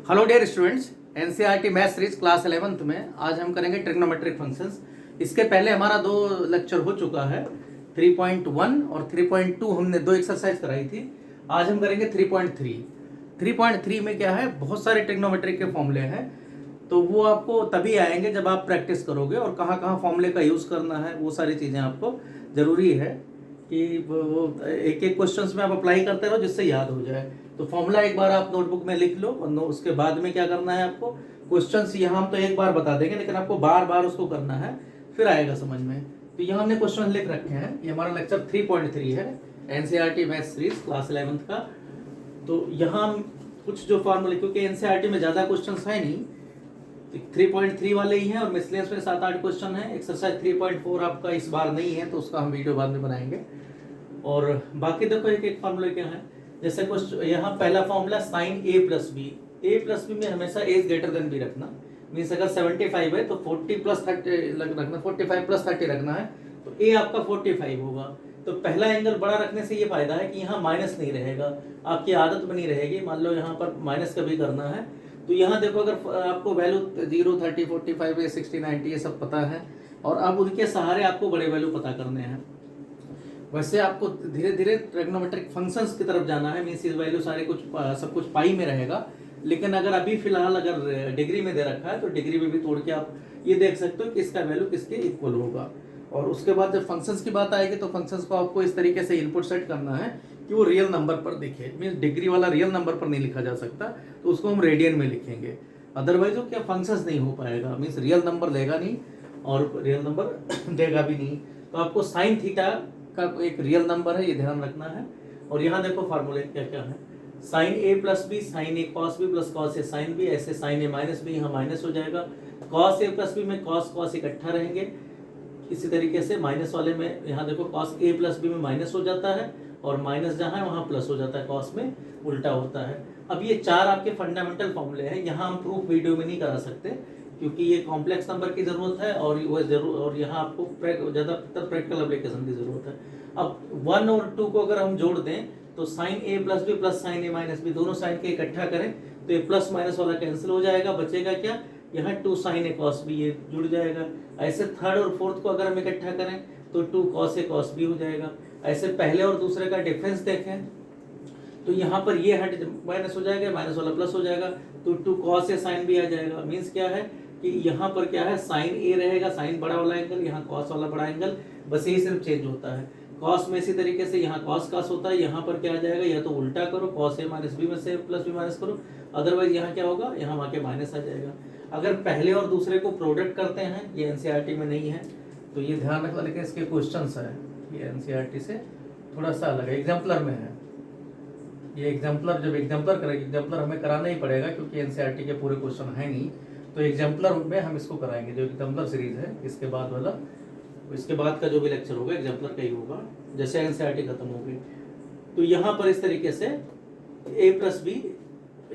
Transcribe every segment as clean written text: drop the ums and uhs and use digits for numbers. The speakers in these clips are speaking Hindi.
Hello dear students, NCERT math series class 11th में आज हम करेंगे ट्रिग्नोमेट्रिक फंक्शंस। इसके पहले हमारा दो लेक्चर हो चुका है, 3.1 और 3.2 हमने दो एक्सरसाइज कराई थी। आज हम करेंगे 3.3। 3.3 में क्या है, बहुत सारे ट्रिग्नोमेट्रिक के फॉर्मूले हैं, तो वो आपको तभी आएंगे जब आप प्रैक्टिस करोगे और कहाँ कहाँ फॉर्मूले का यूज़ करना है वो सारी चीज़ें आपको ज़रूरी है कि वो एक एक क्वेश्चंस में आप अप्लाई करते रहो जिससे याद हो जाए। तो फॉर्मूला एक बार आप नोटबुक में लिख लो और उसके बाद में क्या करना है आपको, क्वेश्चंस यहाँ हम तो एक बार बता देंगे लेकिन आपको बार बार उसको करना है, फिर आएगा समझ में। तो यहाँ हमने क्वेश्चन लिख रखे हैं, ये हमारा लेक्चर 3.3 है NCERT math series class 11th का। तो यहाँ हम कुछ जो फॉर्मूले, क्योंकि एनसीईआरटी में ज़्यादा क्वेश्चन है नहीं, 3.3 वाले ही हैं और मिसलेनियस में 7-8 क्वेश्चन है। एक्सरसाइज 3.4 आपका इस बार नहीं है तो उसका हम वीडियो बाद में बनाएंगे। और बाकी देखो एक एक फॉर्मूले क्या है, जैसे क्वेश्चन यहाँ पहला फॉर्मूला साइन ए प्लस बी में हमेशा ए ग्रेटर देन बी रखना। मीन्स अगर 75 है तो 40 प्लस 30 रखना, 45 प्लस 30 रखना है, तो ए आपका 45 होगा। तो पहला एंगल बड़ा रखने से ये फायदा है कि यहाँ माइनस नहीं रहेगा, आपकी आदत बनी रहेगी। मान लो यहाँ पर माइनस का भी करना है तो यहाँ देखो, अगर आपको वैल्यू 0, 30, 45, 60, 90 ये सब पता है और अब उनके सहारे आपको बड़े वैल्यू पता करने हैं। वैसे आपको धीरे धीरे ट्रिग्नोमेट्रिक फंक्शंस की तरफ जाना है, मीन्स इस वैल्यू सारे कुछ सब कुछ पाई में रहेगा। लेकिन अगर अभी फिलहाल अगर डिग्री में दे रखा है तो डिग्री में भी तोड़ के आप ये देख सकते हो कि इसका वैल्यू किसके इक्वल होगा। और उसके बाद जब फंक्शंस की बात आएगी तो फंक्शंस को आपको इस तरीके से इनपुट सेट करना है कि वो रियल नंबर पर दिखे। मीन्स डिग्री वाला रियल नंबर पर नहीं लिखा जा सकता, तो उसको हम रेडियन में लिखेंगे, अदरवाइज वो क्या फंक्शंस नहीं हो पाएगा। मीन्स रियल नंबर लेगा नहीं और रियल नंबर देगा भी नहीं। तो आपको साइन थीटा का एक रियल नंबर है, ये ध्यान रखना है। और यहाँ देखो फार्मूले क्या क्या है, sign A plus B sign A cos B plus cos A sine B, ऐसे साइन ए माइनस बी यहाँ माइनस हो जाएगा। कॉस ए प्लस बी में कॉस कॉस इकट्ठा रहेंगे, इसी तरीके से माइनस वाले में यहाँ देखो कॉस ए प्लस बी में माइनस हो जाता है और माइनस जहाँ है वहाँ प्लस हो जाता है, कॉस में उल्टा होता है। अब ये चार आपके फंडामेंटल फॉर्मूले हैं, यहाँ हम प्रूफ वीडियो में नहीं करा सकते क्योंकि ये कॉम्प्लेक्स नंबर की ज़रूरत है और यहाँ आपको ज़्यादातर प्रैक्टिकल एप्लीकेशन की ज़रूरत है। अब 1 और 2 को अगर हम जोड़ दें तो साइन ए प्लस बी प्लस साइन ए माइनस बी, दोनों साइन के इकट्ठा करें तो ये प्लस माइनस वाला कैंसिल हो जाएगा, बचेगा क्या, यहाँ 2 साइन ए कॉस बी ये जुड़ जाएगा। ऐसे थर्ड और फोर्थ को अगर हम इकट्ठा करें तो 2 कॉस ए कॉस बी हो जाएगा। ऐसे पहले और दूसरे का डिफरेंस देखें तो यहाँ पर ये हट माइनस हो जाएगा, माइनस वाला प्लस हो जाएगा, तो 2 कॉस ए साइन बी आ जाएगा। मीन्स क्या है कि यहाँ पर क्या है, साइन ए रहेगा, साइन बड़ा वाला एंगल, यहाँ कॉस वाला बड़ा एंगल, बस यही सिर्फ चेंज होता है। कॉस में इसी तरीके से यहाँ कॉस कॉस होता है, यहाँ पर क्या आ जाएगा, या तो उल्टा करो कॉस ए माइनस बी में से प्लस बी माइनस करो, अदरवाइज यहाँ क्या होगा, यहाँ वहाँ के माइनस आ जाएगा। अगर पहले और दूसरे को प्रोडक्ट करते हैं, ये एनसीईआरटी में नहीं है तो ये ध्यान रखना, लेकिन इसके क्वेश्चन है, ये एनसीईआरटी से थोड़ा सा अलग है, एग्जाम्पलर में है ये। एग्जाम्पलर जब एग्जाम्पलर करेंगे, एग्जाम्पलर हमें कराना ही पड़ेगा क्योंकि एनसीईआरटी के पूरे क्वेश्चन है नहीं, तो एग्जाम्पलर में हम इसको कराएंगे। जो एग्जाम्पलर सीरीज है इसके बाद वाला, इसके बाद का जो भी लेक्चर होगा एग्जाम्पलर का ही होगा, जैसे एनसीईआरटी खत्म हो गई। तो यहाँ पर इस तरीके से ए प्लस बी,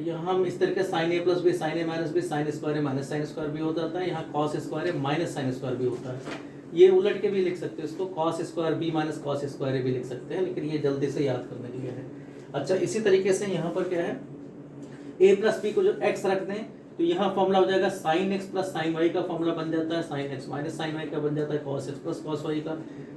यहाँ हम इस तरीके साइन ए प्लस बी साइन ए माइनस बी साइन स्क्वायर ए माइनस साइन स्क्वायर भी हो जाता है, यहाँ कॉस स्क्वायर ए माइनस साइन स्क्वायर भी होता है। ये उलट के भी लिख सकते हैं इसको, cos square B minus cos square A भी लिख सकते हैं, लेकिन ये जल्दी से याद करने के लिए है। अच्छा, इसी तरीके से यहाँ पर क्या है, ए प्लस बी को जो एक्स रख दें तो यहाँ फॉर्मूला हो जाएगा sine x plus sine y का फॉर्मूला बन जाता है, sine x minus sine y का बन जाता है, cos x plus cos y का,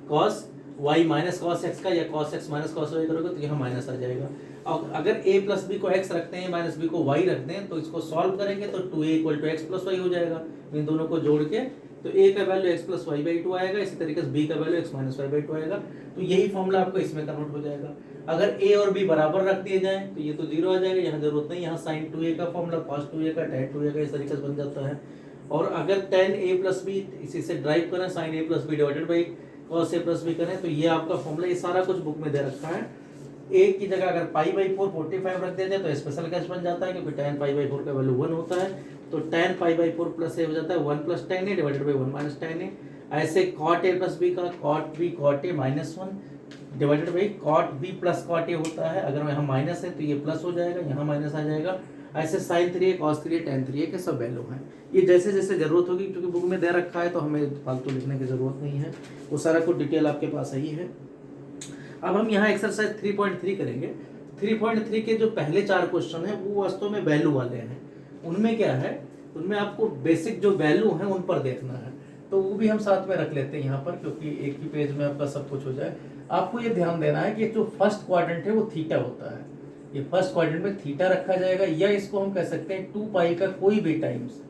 cos y minus cos x का, या cos x minus cos y करोगे तो यहाँ माइनस आ जाएगा। और अगर ए प्लस बी को एक्स रखते हैं, माइनस बी को वाई रख दें, तो इसको सॉल्व करेंगे तो 2a equal to x plus y हो जाएगा। इन दोनों को जोड़ के तो a का value x plus y by 2 आएगा, इसी तरीके से b का value x minus y by 2 आएगा। तो यही फॉर्मूला आपको इसमें कन्वर्ट हो जाएगा। अगर a और b बराबर रख दिए जाए तो ये तो 0 आ जाएगा, यहाँ जरूरत नहीं, यहाँ साइन 2a का फॉर्मूला cos 2a का tan 2a का इस तरीके से बन जाता है। और अगर tan a प्लस बी इसी से ड्राइव करें, sine a plus B divided by cos a plus B करें, तो ये आपका फॉर्मूला, ये सारा कुछ बुक में दे रखा है। a की जगह अगर पाई बाई 4 45 रख दिया जाए तो स्पेशल केस बन जाता है, क्योंकि tan पाई बाई 4 का वैल्यू 1 होता है, तो tan पाई बाई 4 प्लस ए हो जाता है 1 plus tan a divided by 1 minus tan a। ऐसे cot a प्लस b का cot b cot a minus 1 divided by cot b plus cot a होता है। अगर यहाँ माइनस है तो ये प्लस हो जाएगा, यहाँ माइनस आ जाएगा। ऐसे sin 3a cos 3a tan 3a के सब वैल्यू हैं। ये जैसे जैसे जरूरत होगी, क्योंकि बुक में दे रखा है तो हमें फालतू लिखने की जरूरत नहीं है, वो सारा कुछ डिटेल आपके पास ही है। अब हम यहाँ एक्सरसाइज 3.3 करेंगे। 3.3 के जो पहले 4 क्वेश्चन हैं वो वास्तव में वैल्यू वाले हैं, उनमें क्या है, उनमें आपको बेसिक जो वैल्यू है उन पर देखना है, तो वो भी हम साथ में रख लेते हैं यहाँ पर, क्योंकि एक ही पेज में आपका सब कुछ हो जाए। आपको ये ध्यान देना है कि जो फर्स्ट क्वाड्रेंट है वो थीटा होता है, ये फर्स्ट क्वाड्रेंट में थीटा रखा जाएगा, या इसको हम कह सकते हैं 2 पाई का कोई भी टाइम्स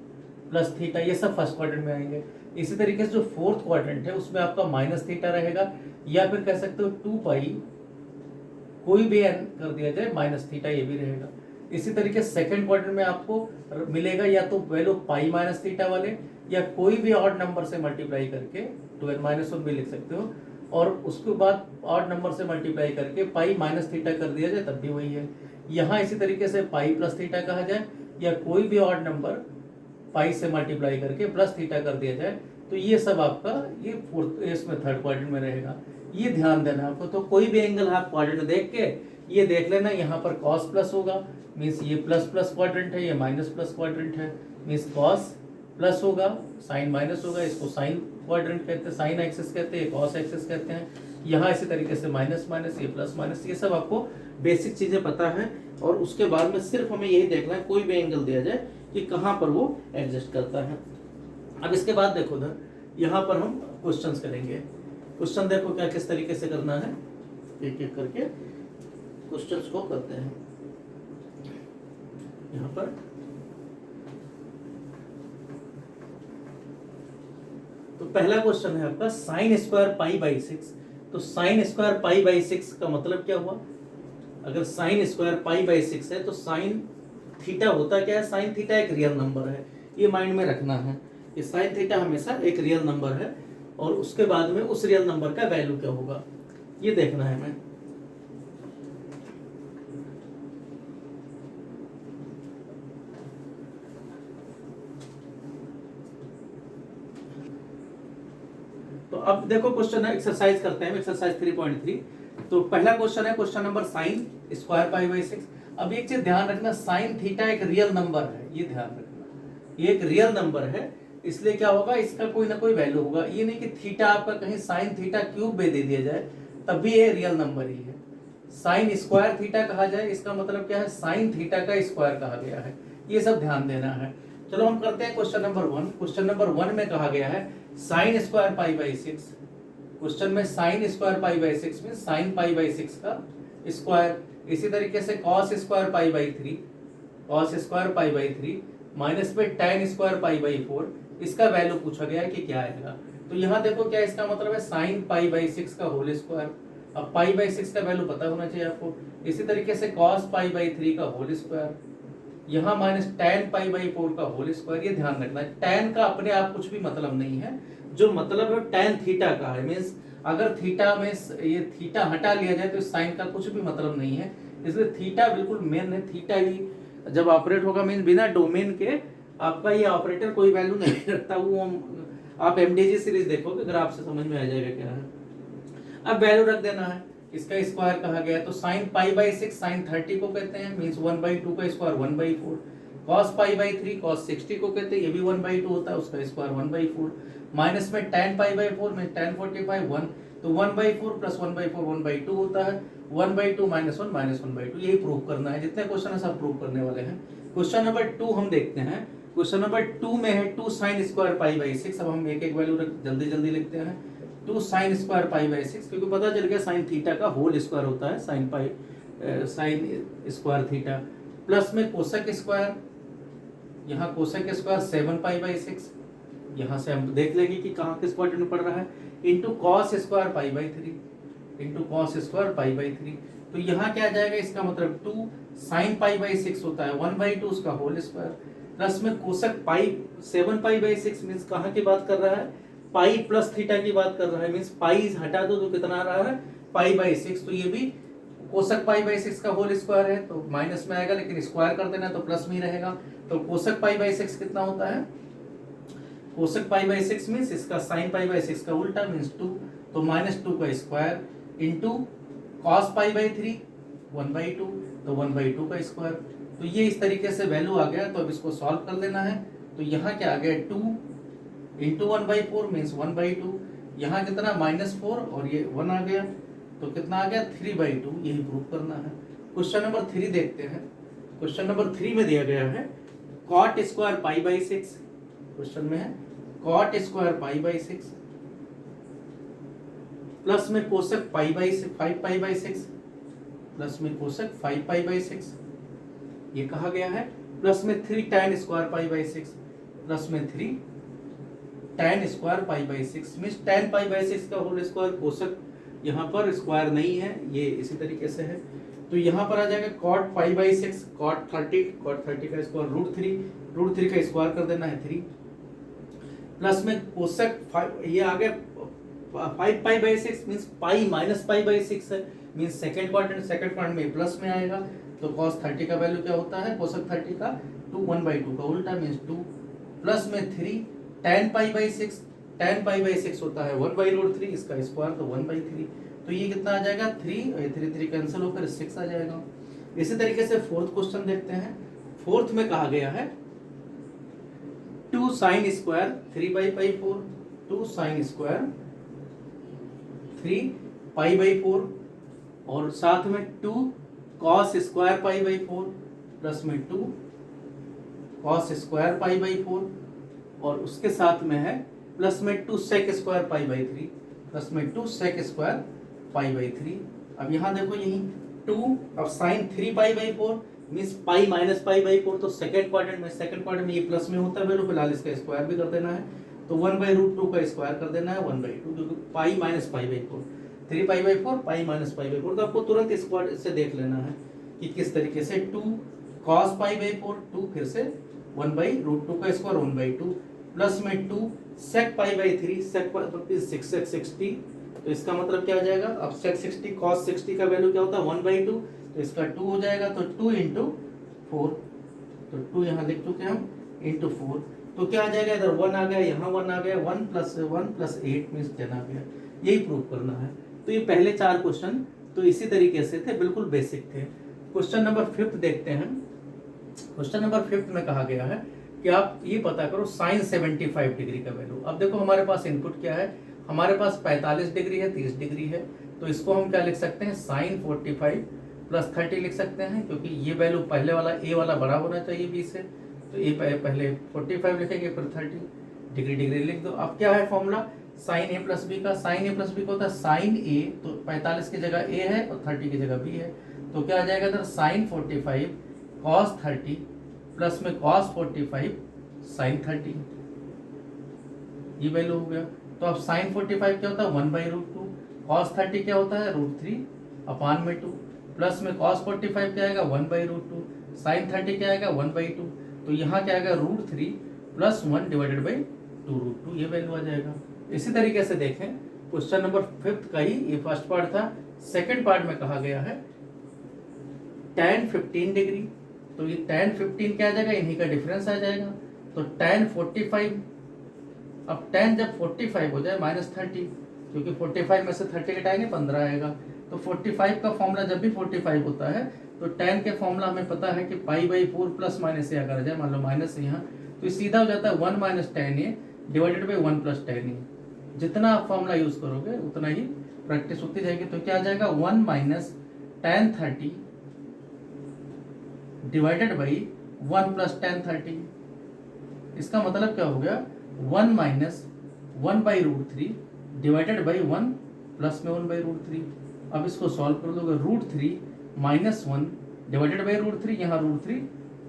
प्लस थीटा, ये सब फर्स्ट क्वाड्रेंट में आएंगे। इसी तरीके से जो फोर्थ क्वाड्रेंट है उसमें आपका माइनस थीटा रहेगा, या फिर कह सकते हो 2 पाई कोई भी एन कर दिया जाए माइनस थीटा, ये भी रहेगा। इसी तरीके से सेकंड क्वाड्रेंट में आपको मिलेगा या तो वैल्यू पाई माइनस थीटा वाले, या कोई भी ऑड नंबर से मल्टीप्लाई करके 2n-1 भी लिख सकते हो, और उसके बाद ऑड नंबर से मल्टीप्लाई करके पाई माइनस थीटा कर दिया जाए तब भी वही है। यहाँ इसी तरीके से पाई प्लस थीटा कहा जाए, या कोई भी ऑड नंबर पाई से मल्टीप्लाई करके प्लस थीटा कर दिया जाए, तो ये सब आपका ये फोर्थ इसमें थर्ड क्वाड्रेंट में रहेगा। ये ध्यान देना आपको। तो कोई भी एंगल आप क्वाड्रेंट देख के ये देख लेना, यहाँ पर कॉस प्लस होगा मीन्स ये प्लस प्लस क्वाड्रेंट है, ये माइनस प्लस क्वाड्रेंट है मीन्स कॉस प्लस होगा, साइन माइनस होगा, इसको साइन क्वाड्रेंट कहते हैं, साइन एक्सिस कहते हैं, कॉस एक्सिस कहते हैं। यहाँ इसी तरीके से माइनस माइनस, ये प्लस माइनस, ये सब आपको बेसिक चीजें पता है। और उसके बाद में सिर्फ हमें यही देखना है कोई भी एंगल दिया जाए कि कहाँ पर वो एडजस्ट करता है। अब इसके बाद देखो ना, यहाँ पर हम क्वेश्चंस करेंगे। क्वेश्चन देखो क्या किस तरीके से करना है, एक एक करके क्वेश्चंस को करते हैं। यहाँ पर तो पहला क्वेश्चन है आपका साइन स्क्वायर पाई बाई 6। तो साइन स्क्वायर पाई बाई 6 का मतलब क्या हुआ, अगर साइन स्क्वायर पाई बाई 6 है तो साइन थीटा होता क्या है, साइन थीटा एक रियल नंबर है, ये माइंड में रखना है। ये साइन थीटा हमेशा एक रियल नंबर है, और उसके बाद में उस रियल नंबर का वैल्यू क्या होगा ये देखना है हमें। तो अब देखो क्वेश्चन है, एक्सरसाइज करते हैं, एक्सरसाइज 3.3। तो पहला क्वेश्चन है question number sine square pi by 6। अब एक चीज ध्यान रखना, साइन थीटा एक रियल नंबर है, ये ध्यान रखना, ये एक रियल नंबर है, इसलिए क्या होगा इसका कोई ना कोई वैल्यू होगा। ये नहीं कि थीटा आपका कहीं साइन थीटा क्यूब में दे दिया जाए तब भी ये रियल नंबर ही है। साइन स्क्वायर थीटा कहा जाए इसका मतलब क्या है, साइन थीटा का स्क्वायर कहा गया है, ये सब ध्यान देना है। चलो हम करते हैं क्वेश्चन नंबर 1। क्वेश्चन नंबर 1 में कहा गया है sine square pi by 6। Question में साइन स्क्वायर पाई बाई 6 में साइन पाई बाई 6 का स्क्वायर। इसी तरीके से cos square pi by 3, cos square pi by 3 minus में tan स्क्वायर पाई बाई 4, इसका वैल्यू पूछा गया है कि क्या आएगा। तो यहाँ देखो क्या इसका मतलब है, साइन पाई बाई 6 का होल स्क्वायर। अब पाई बाई 6 का वैल्यू पता होना चाहिए आपको। इसी तरीके से कॉस पाई बाई 3 का होल स्क्वायर, यहाँ माइनस tan पाई बाई 4 का होल स्क्वायर। ये ध्यान रखना है, tan का अपने आप कुछ भी मतलब नहीं है, जो मतलब है tan थीटा का है। मीन्स अगर थीटा में ये थीटा हटा लिया जाए तो इस साइन का कुछ भी मतलब नहीं है, इसलिए थीटा बिल्कुल मेन है। थीटा ही जब ऑपरेट होगा मीन्स बिना डोमेन के आपका ये ऑपरेटर कोई वैल्यू नहीं रखता। वो आप एमडीजी सीरीज देखोगे अगर आपसे समझ में आ जाएगा क्या है। अब वैल्यू रख देना है, इसका स्क्वायर कहा गया है। तो साइन पाई बाई 6 साइन 30 को कहते हैं, मीन्स 1/2 का square 1/4। Cos pi by 3 cos 60 को कहते हैं, ये भी 1/2 होता है, उसका स्क्वायर 1/4। माइनस में tan पाई बाई 4 में tan 45 1, तो 1/4 प्लस 1/4 1/2 होता है। 1/2 माइनस 1 माइनस 1/2, यही प्रूव करना है। जितने क्वेश्चन है सब प्रूव करने वाले हैं। क्वेश्चन नंबर 2 हम देखते हैं। क्वेश्चन नंबर 2 में है 2 साइन स्क्वायर पाई बाई 6। अब हम एक एक वैल्यू जल्दी जल्दी लिखते हैं। 2 साइन स्क्वायर पाई बाई 6, क्योंकि पता चल गया साइन थीटा का होल स्क्वायर होता है sine pi sine square theta, plus में कोसेक स्क्वायर, यहाँ कोसेक स्क्वायर 7 पाई बाई 6, यहाँ से हम देख लेंगे कि कहाँ किस क्वाड्रेंट में पड़ रहा है, into cos square pi by 3, into cos square pi by 3। तो यहाँ क्या आ जाएगा, इसका मतलब 2 साइन पाई बाई 6 होता है 1/2 उसका होल स्क्वायर, प्लस में cosec pi 7 pi by 6 means कहाँ की बात कर रहा है, पाई प्लस थीटा की बात कर रहा है। मीन्स पाई हटा दो तो कितना आ रहा है, पाई बाई 6। तो ये भी कोसेक पाई बाई 6 का होल स्क्वायर है, तो माइनस में आएगा, लेकिन स्क्वायर कर देना तो प्लस में ही रहेगा। तो कोसेक पाई बाई 6 कितना होता है, कोसेक पाई बाई 6 मीन्स इसका साइन पाई बाई 6 का उल्टा मीन्स 2, तो -2 का square into cos pi by 3 1/2, तो 1/2 का स्क्वायर। तो ये इस तरीके से वैल्यू आ गया। तो अब इसको सॉल्व कर लेना है। तो यहाँ क्या आ गया, 2 इंटू 1/4 मीन्स 1/2, यहाँ कितना -4 और ये 1 आ गया, तो कितना आ गया 3/2, यही प्रूव करना है। क्वेश्चन नंबर 3 देखते हैं। क्वेश्चन नंबर 3 में दिया गया है cot square pi by 6, question में है cot square pi by 6 plus में cosec pi by 5 pi by 6 plus में कोसेक 5 पाई बाई 6, ये कहा गया है। प्लस में 3 tan square pi by 6 plus में 3 tan square pi by 6 means tan pi by 6 का होल स्क्वायर, कोसेक यहाँ पर स्क्वायर नहीं है, ये इसी तरीके से है। तो यहाँ पर आ जाएगा cot पाई बाई 6 cot 30 का स्क्वायर रूट थ्री का स्क्वायर कर देना है 3 प्लस में कोसेक 5, ये आ गया 5 pi by 6 means pi minus pi by 6 है, मीन्स सेकंड क्वाड्रेंट में प्लस में आएगा। तो cos 30 का वैल्यू क्या होता है, कोसेक 30 का 2 1/2 का उल्टा मीन्स 2 प्लस में 3 tan pi by 6, tan pi by 6 होता है 1/√3, इसका स्क्वायर तो 1/3, तो ये कितना आ जाएगा 3 और 3 कैंसिल होकर 6 आ जाएगा। इसी तरीके से फोर्थ क्वेश्चन देखते हैं। फोर्थ में कहा गया है 2 sin square 3/4, 2 sin square 3 pi by 4 और साथ में 2 cos square pi by 4 plus में 2 cos स्क्वायर पाई बाई 4 और उसके साथ में है प्लस में 2 sec square pi by 3 plus में 2 sec स्क्वायर पाई बाई 3। अब यहाँ देखो यही 2 अब sine 3 pi by 4 means pi minus pi by 4, तो सेकंड क्वाड्रेंट में ये प्लस में होता है वैल्यू, फिलहाल इसका स्क्वायर भी कर देना है, तो 1/√2 का स्क्वायर कर देना है 1/2, क्योंकि पाई minus pi by 4 3 pi by 4 pi minus pi by 4, तो आपको तुरंत स्क्वायर से देख लेना है कि किस तरीके से 2 cos पाई बाई 4 2 फिर से 1/√2 का स्क्वायर 1/2 प्लस में 2 sec pi by 3 sec 6 sec 60, तो इसका मतलब क्या आ जाएगा, अब sec 60 cos 60 का वैल्यू क्या होता है 1/2, तो इसका 2 हो जाएगा, तो 2 × 4, तो 2 यहाँ लिख चुके हम × 4, तो क्या आ जाएगा इधर 1 आ गया, यहाँ 1 आ गया, 1 + 8 मीन्स 10 आ गया। यही प्रूव करना है। तो ये पहले 4 क्वेश्चन तो इसी तरीके से थे, बिल्कुल बेसिक थे। क्वेश्चन नंबर 5 देखते हैं। क्वेश्चन नंबर 5 में कहा गया है कि आप ये पता करो साइन 75 डिग्री का वैल्यू। अब देखो हमारे पास इनपुट क्या है, हमारे पास 45 डिग्री है, 30 डिग्री है, तो इसको हम क्या लिख सकते हैं साइन 45 + 30 लिख सकते हैं, क्योंकि ये वैल्यू पहले वाला ए वाला बड़ा होना चाहिए बी से, तो ए पहले 45 लिखेंगे फिर 30 डिग्री लिख दो। अब क्या है फॉर्मूला साइन ए प्लस बी का, साइन ए प्लस बी का होता है साइन ए, तो 45 की जगह ए है और 30 की जगह बी है, तो क्या आ जाएगा इधर साइन 45 cos 30 प्लस में cos 45 साइन 30, ये वैल्यू हो गया। तो अब साइन 45 क्या होता है 1/√2, cos 30 क्या होता है √3/2 प्लस में cos 45 क्या आएगा 1/√2, साइन 30 क्या आएगा 1/2, तो यहाँ क्या आएगा √3 + 1 / 2√2, ये वैल्यू आ जाएगा। इसी तरीके से देखें क्वेश्चन नंबर 5 का ही ये फर्स्ट पार्ट था। सेकंड पार्ट में कहा गया है tan 15 डिग्री, तो ये tan 15 क्या आ जाएगा, इन्हीं का डिफरेंस आ जाएगा, तो tan 45, अब tan जब 45 हो जाए -30, क्योंकि 45 में से 30 घटाएंगे 15 आएगा, तो 45 का फॉर्मूला जब भी 45 होता है तो tan के फॉर्मूला हमें पता है कि π/4 प्लस माइनस ए अगर आ जाए, मान लो माइनस यहाँ, तो सीधा हो जाता है 1 - tan a divided by 1 + tan a। जितना आप फॉर्मूला यूज करोगे उतना ही प्रैक्टिस होती जाएगी, तो क्या आ जाएगा 1 - tan 30 डिवाइडेड बाई 1 + tan 30, इसका मतलब क्या हो गया 1 - 1/√3 डिवाइडेड बाई 1 प्लस में 1/√3। अब इसको सॉल्व कर दोगे √3 - 1 डिवाइडेड बाई √3, यहाँ √3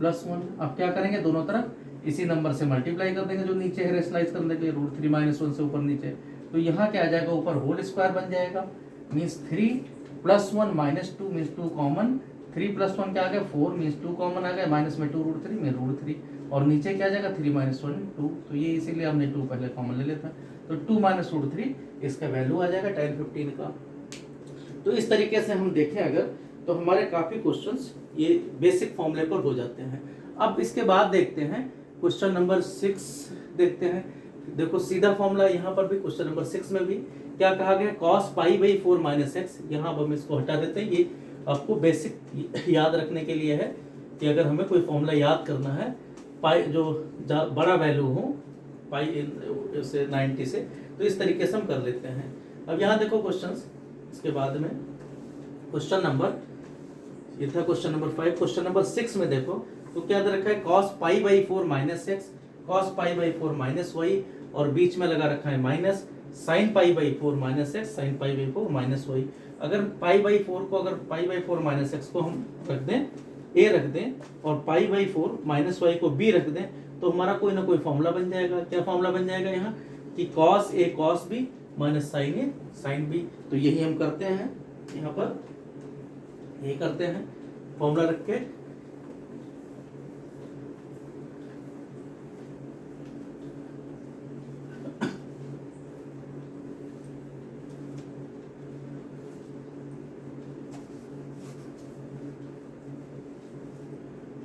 + 1। अब क्या करेंगे दोनों तरफ इसी नंबर से मल्टीप्लाई कर देंगे, जो नीचे है रेशनलाइज करने के लिए √3 - 1 से ऊपर नीचे, तो यहाँ क्या आ जाएगा ऊपर होल स्क्वायर बन जाएगा, मीन्स 3 + 1 - 2 मीन्स 2 कॉमन, 3 + 1 क्या आ गया 4 मीन्स 2 कॉमन आ गया, माइनस में 2 √3 में √3, और नीचे क्या आ जाएगा 3 - 1 2, तो ये इसीलिए हमने 2 पहले कॉमन ले लेता, तो 2 - √3 इसका वैल्यू आ जाएगा tan 15 का। तो इस तरीके से हम देखें अगर, तो हमारे काफ़ी क्वेश्चंस ये बेसिक फॉर्मूले पर हो जाते हैं। अब इसके बाद देखते हैं क्वेश्चन नंबर 6 देखते हैं। देखो सीधा फॉर्मूला यहाँ पर भी, क्वेश्चन नंबर 6 में भी क्या कहा गया cos π/4 - x, यहाँ अब हम इसको हटा देते हैं, ये आपको बेसिक याद रखने के लिए है कि अगर हमें कोई फॉर्मूला याद करना है पाई जो बड़ा वैल्यू हो पाई से 90 से, तो इस तरीके से हम कर लेते हैं। अब यहाँ देखो क्वेश्चंस, इसके बाद में क्वेश्चन नंबर, ये था क्वेश्चन नंबर 5, क्वेश्चन नंबर 6 में देखो तो क्या दे रखा है cos pi by 4 minus x, cos pi by 4 minus y, और बीच में लगा रखा है minus sine pi by 4 minus x, sine pi by 4 minus y. अगर पाई बाई 4 को, अगर पाई बाई 4 माइनस एक्स को हम रख दें ए रख दें, और पाई बाई 4 माइनस वाई को बी रख दें, तो हमारा कोई ना कोई फॉर्मूला बन जाएगा। क्या फॉर्मूला बन जाएगा यहाँ कि cos ए cos बी माइनस साइन ए साइन बी। तो यही हम करते हैं यहाँ पर, ये करते हैं फॉर्मूला रख के।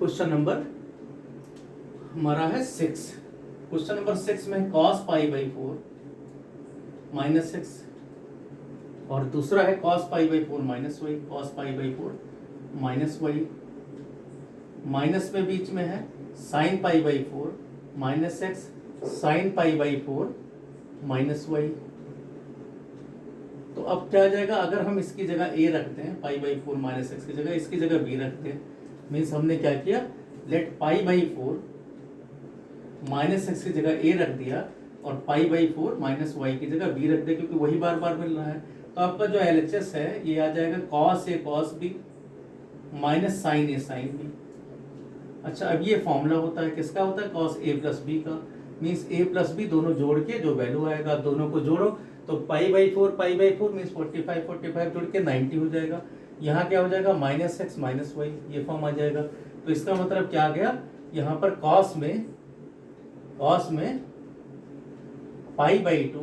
क्वेश्चन नंबर हमारा है 6। क्वेश्चन नंबर 6 में cos pi by 4 minus x, और दूसरा है cos pi by 4 minus y, cos pi by 4 minus y, minus में बीच में है sine pi by 4 minus x, sine pi by 4 minus y. तो अब क्या आ जाएगा, अगर हम इसकी जगह a रखते हैं, पाई बाई 4 माइनस एक्स की जगह इसकी जगह b रखते हैं, मीन्स हमने क्या किया, let pi by 4 minus x की जगह a रख दिया, और पाई बाई 4 माइनस वाई की जगह b रख दिया, क्योंकि वही बार बार मिल रहा है। तो आपका जो LHS है ये आ जाएगा cos a cos b minus sine a sine b। अच्छा, अब ये फॉर्मूला होता है, किसका होता है, cos a प्लस b का, मीन्स a प्लस b दोनों जोड़ के जो वैल्यू आएगा, दोनों को जोड़ो तो पाई बाई 4 मीन्स 45 जोड़ के 90 हो जाएगा। यहाँ क्या हो जाएगा, माइनस एक्स माइनस वाई, ये फॉर्म आ जाएगा। तो इसका मतलब क्या आ गया, यहाँ पर cos में pi by 2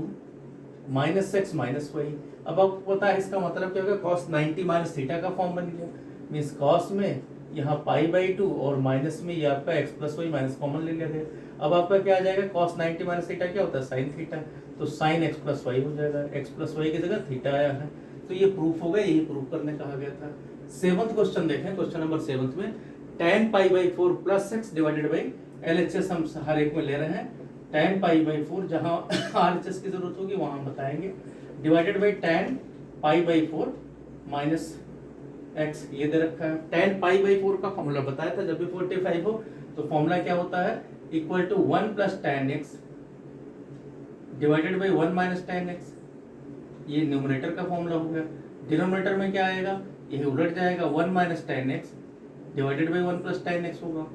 minus x minus y. अब आपको पता है इसका मतलब क्या होगा, cos 90 माइनस थीटा का फॉर्म बन गया, मीन्स cos में यहाँ पाई बाई 2 और माइनस में ये आपका x plus y minus common ले लिया गया। अब आपका क्या आ जाएगा, cos 90 माइनस थीटा क्या होता है, साइन थीटा, तो साइन एक्स प्लस वाई हो जाएगा, एक्स प्लस वाई की जगह थीटा आया है। तो ये प्रूफ हो गया, यही प्रूफ करने कहा गया था। 7th क्वेश्चन देखें, क्वेश्चन नंबर 7 में tan pi by 4 plus x divided by LHS हम हर एक में ले रहे हैं, tan पाई बाई 4 जहाँ RHS की जरूरत होगी वहां हम बताएंगे, divided by tan pi by 4 minus x, ये दे रखा है। tan पाई बाई 4 का फॉर्मूला बताया था, जब भी 45 हो तो फॉर्मूला क्या होता है, equal to 1 plus tan x divided by 1 minus tan x, ये न्यूमरेटर का फॉर्मूला हो गया। डिनोमिनेटर में क्या आएगा, ये उलट जाएगा, 1 minus tan x divided by 1 plus tan x होगा।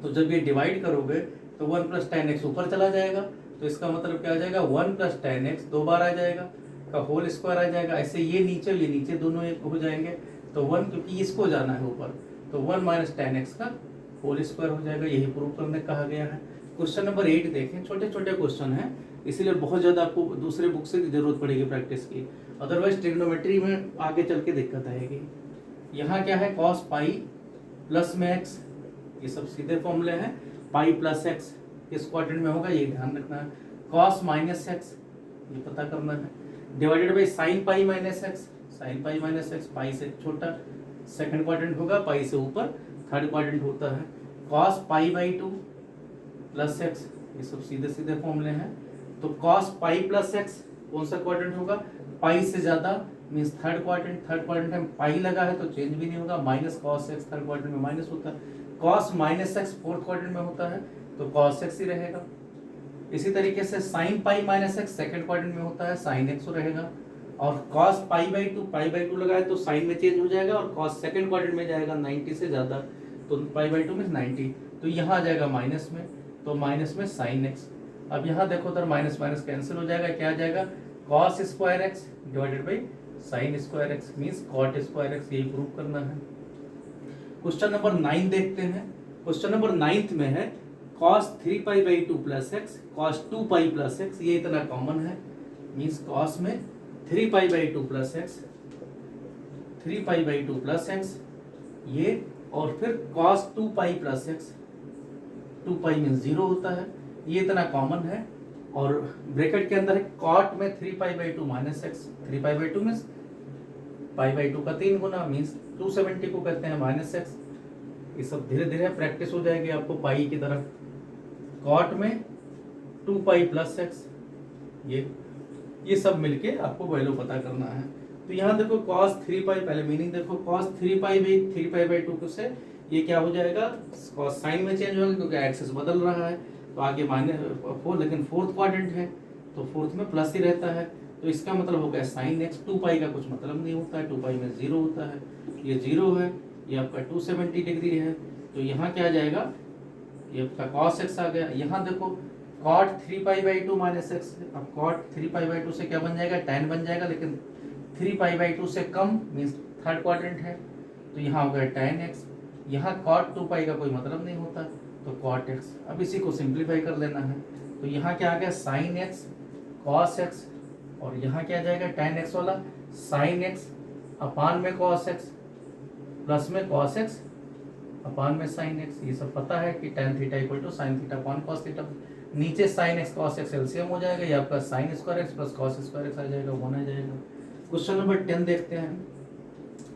तो जब ये डिवाइड करोगे तो 1 प्लस tan एक्स ऊपर चला जाएगा, तो इसका मतलब क्या आ जाएगा, 1 प्लस tan एक्स 2 बार आ जाएगा का होल स्क्वायर आ जाएगा। ऐसे ये नीचे दोनों एक हो जाएंगे, तो 1 क्योंकि इसको जाना है ऊपर, तो 1 माइनस tan एक्स का होल स्क्वायर हो जाएगा, यही प्रूव करने कहा गया है। क्वेश्चन नंबर 8 देखें, छोटे छोटे क्वेश्चन हैं, इसीलिए बहुत ज़्यादा आपको दूसरे बुक से जरूरत पड़ेगी प्रैक्टिस की, अदरवाइज ट्रिग्नोमेट्री में आगे चल के दिक्कत आएगी। यहाँ क्या है, cos पाई प्लस में एक्स, ये सब सीधे फॉर्मूले हैं, पाई प्लस एक्स किस क्वाड्रेंट में होगा ये ध्यान रखना है, cos माइनस एक्स ये पता करना है, divided by sine pi minus x, sine pi minus x pi से छोटा सेकंड क्वाड्रेंट होगा, पाई से ऊपर थर्ड क्वाड्रेंट होता है, cos pi by 2 plus x, ये सब सीधे सीधे फॉर्मूले हैं। तो cos पाई प्लस एक्स कौन सा क्वाड्रेंट होगा, पाई से ज्यादा मीन्स थर्ड क्वाड्रेंट में पाई लगा है तो चेंज भी नहीं होगा, minus cos x third quadrant में माइनस होता है, cos minus x fourth quadrant में होता है तो cos एक्स ही रहेगा। इसी तरीके से sign pi minus x second quadrant में होता है, साइन एक्स रहेगा, और cos पाई बाई 2 लगाए तो साइन में चेंज हो जाएगा, और cos सेकंड क्वाड्रेंट में जाएगा 90 से ज्यादा, तो पाई बाई 2 में 90, तो यहाँ आ जाएगा माइनस में, तो माइनस में साइन एक्स। अब यहाँ देखो तो माइनस माइनस कैंसिल हो जाएगा, क्या आ जाएगा, cos square x divided by sign square x means cot square x, यही प्रूव करना है। क्वेश्चन नंबर 9 देखते हैं। क्वेश्चन नंबर 9 में है cos 3 pi by 2 plus x cos 2 pi plus x, ये इतना कॉमन है, मीन्स cos में 3 pi by 2 plus x 3 pi by 2 plus x ये, और फिर cos 2 पाई प्लस एक्स, 2 पाई मीन्स 0 होता है, ये इतना कॉमन है, और ब्रैकेट के अंदर है cot में 3 pi by 2 minus x, 3 pi by 2 means pi by 2 का 3 गुना मीन्स 270 को कहते हैं माइनस एक्स। ये सब धीरे धीरे प्रैक्टिस हो जाएगी आपको पाई की तरफ। cot में 2 पाई प्लस एक्स, ये सब मिलके आपको वैल्यू पता करना है। तो यहाँ देखो cos 3 पाई, पहले मीनिंग देखो, cos 3 पाई बाई 2 से ये क्या हो जाएगा, कॉस साइन में चेंज होगा क्योंकि एक्सिस बदल रहा है। तो आगे -4, लेकिन फोर्थ क्वाड्रेंट है तो फोर्थ में प्लस ही रहता है। तो इसका मतलब हो गया साइन एक्स। 2 पाई का कुछ मतलब नहीं होता है, 2 पाई में 0 होता है, ये 0 है, ये आपका 270 डिग्री है। तो यहाँ क्या आ जाएगा, ये आपका कॉस एक्स आ गया। यहाँ देखो कॉट 3 पाई/2 माइनस एक्स, अब कॉट 3 पाई/2 से क्या बन जाएगा, tan बन जाएगा, लेकिन 3 पाई/2 से कम मीन्स थर्ड क्वाड्रेंट है, तो यहाँ हो गया tan एक्स। यहाँ कॉट 2 पाई का कोई मतलब नहीं होता, तो कॉट एक्स। अब इसी को सिंप्लीफाई कर लेना है, तो यहाँ क्या आ गया, साइन एक्स कॉस एक्स, और यहाँ क्या आ जाएगा, tan एक्स वाला साइन एक्स अपान में कॉस एक्स प्लस में कॉस एक्स अपान में साइन एक्स। ये सब पता है कि tan theta equal to sine theta upon cos theta. नीचे sine x cos x LCM हो जाएगा, ये आपका sine square x plus cos square x आ जाएगा, 1 आ जाएगा। क्वेश्चन नंबर 10 देखते हैं।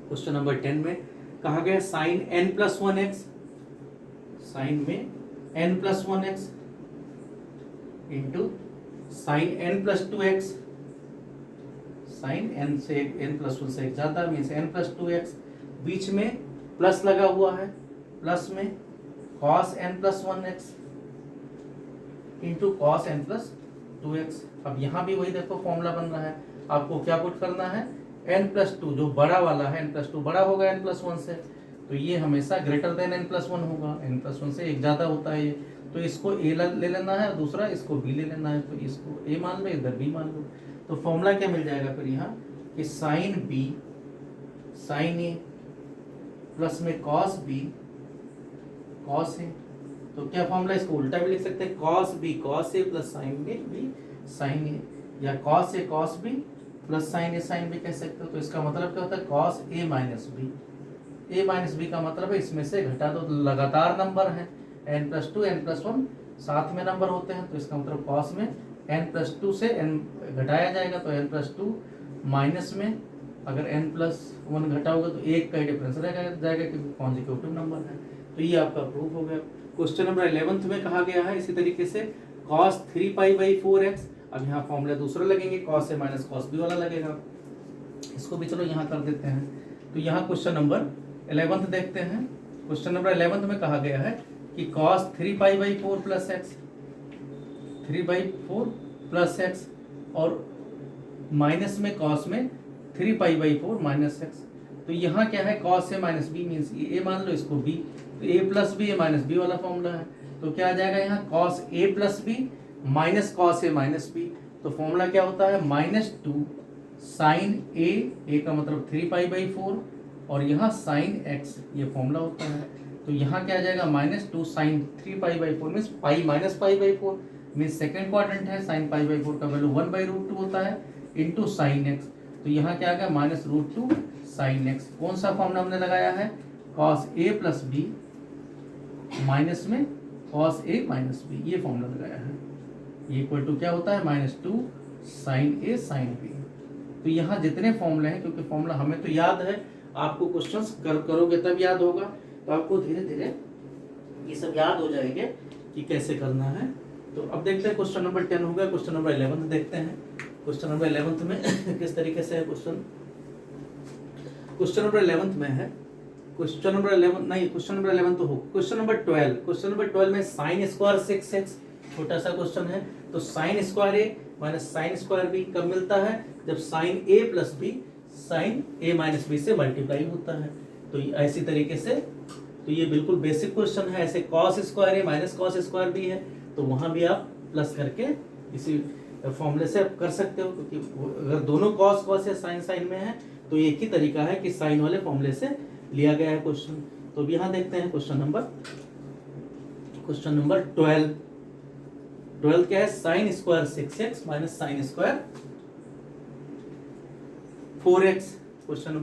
क्वेश्चन नंबर 10 में कहा गया साइन n+1 एक्स, साइन में n+1 x into sine n+2 x, sine n से n+1 से एक ज्यादा मीन्स n+2 एक्स, बीच में प्लस लगा हुआ है, प्लस में cos n+1 x into cos n+2 x. अब यहाँ भी वही देखो फॉर्मूला बन रहा है, आपको क्या पुट करना है, n+2 जो बड़ा वाला है, n+2 बड़ा होगा n+1 से, तो ये हमेशा ग्रेटर देन n+1 होगा, n+1 से एक ज़्यादा होता है ये, तो इसको a ले लेना है, दूसरा इसको b ले लेना है, तो इसको a मान लो, इधर b मान लो। तो फॉर्मूला क्या मिल जाएगा फिर यहाँ कि sine b sine a plus में कॉस b कॉस a। तो क्या फॉर्मूला, इसको उल्टा भी लिख सकते हैं, cos b cos a plus sine b sine a, या cos a cos b plus sine a sine b कह सकते हो। तो इसका मतलब क्या होता है, cos a minus b। a minus b का मतलब है इसमें से घटा दो, तो लगातार नंबर है, n+2 n+1 साथ में नंबर होते हैं, तो इसका मतलब कॉस में n+2 से n घटाया जाएगा, तो n+2 माइनस में अगर n+1 घटाओगे तो एक का ही डिफरेंस रह जाएगा क्योंकि कॉन्जिक्यूटिव नंबर है। तो ये आपका प्रूफ हो गया। क्वेश्चन नंबर 11 में कहा गया है इसी तरीके से cos 3π/4x। अब यहाँ फॉर्मूला दूसरा लगेंगे, cos a minus cos b वाला लगेगा, इसको भी चलो यहाँ कर देते हैं। तो यहाँ क्वेश्चन नंबर 11 देखते हैं। क्वेश्चन नंबर 11 में कहा गया है कि cos 3π/4 plus x, 3/4 plus x, और माइनस में cos में 3π/4 माइनस एक्स। तो यहाँ क्या है, cos a minus B means ये a मान लो, इसको b, तो a plus B, a minus B वाला फॉर्मूला है। तो क्या आ जाएगा यहाँ, cos a plus B minus cos a minus B. तो फॉर्मूला क्या होता है, -2 साइन a का मतलब 3π/4, और यहाँ साइन x, ये फॉर्मूला होता है। तो यहाँ क्या आ जाएगा, -2 sine 3π/4 means pi minus π/4 means second quadrant है, साइन π/4 का वैल्यू 1/√2 होता है, इंटू साइन एक्स। तो यहाँ क्या आ गया, -√2 साइन एक्स। कौन सा फॉर्मूला हमने लगाया है, cos a plus B minus में cos a माइनस बी, ये फॉर्मूला लगाया है। ये इक्वल टू क्या होता है, -2 साइन a साइन b। तो यहाँ जितने फॉर्मूले हैं, क्योंकि फॉर्मूला हमें तो याद है, आपको क्वेश्चंस करोगे तब याद होगा, तो आपको धीरे धीरे ये सब याद हो जाएंगे कि कैसे करना है। तो अब देखते हैं क्वेश्चन नंबर 10 हो गया। क्वेश्चन नंबर 11 देखते हैं। क्वेश्चन नंबर 11 में किस तरीके से है क्वेश्चन। क्वेश्चन नंबर 11 में है, क्वेश्चन नंबर 11 नहीं, क्वेश्चन नंबर 11 तो हो, क्वेश्चन नंबर 12। क्वेश्चन नंबर 12 में साइन स्क्वायर 6x, छोटा सा क्वेश्चन है। तो sine square a minus sine square b कब मिलता है, जब sine a plus b sine a minus b से मल्टीप्लाई होता है। तो ऐसी तरीके से, तो ये बिल्कुल बेसिक क्वेश्चन है। ऐसे cos square a minus cos square b है, तो वहाँ भी आप प्लस करके इसी फॉर्मूले से आप कर सकते हो, क्योंकि अगर दोनों कॉस कॉस या साइन साइन में है तो एक ही तरीका है कि साइन वाले फॉर्मूले से लिया गया है क्वेश्चन। तो यहाँ देखते हैं क्वेश्चन नंबर 12 क्या है, sign square 6x minus sine square 4x। Question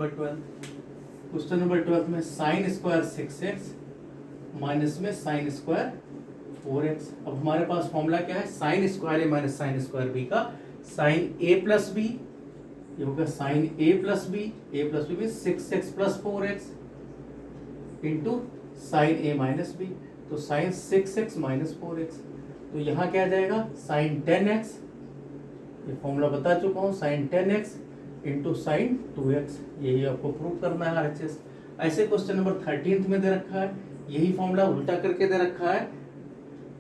number 12 में साइन स्क्वायर 6x माइनस में साइन स्क्वायर 4x। अब हमारे पास फॉर्मूला क्या है, sign square a minus sine square b का साइन a प्लस b, ये होगा साइन a प्लस b में 6x plus 4x into sine a minus b, तो साइन 6x माइनस 4x। तो यहाँ क्या आ जाएगा, साइन 10x, ये फॉर्मूला बता चुका हूँ, sign 10x into sine 2x। यही आपको प्रूव करना है RHS। ऐसे क्वेश्चन नंबर 13 में दे रखा है, यही फॉर्मूला उल्टा करके दे रखा है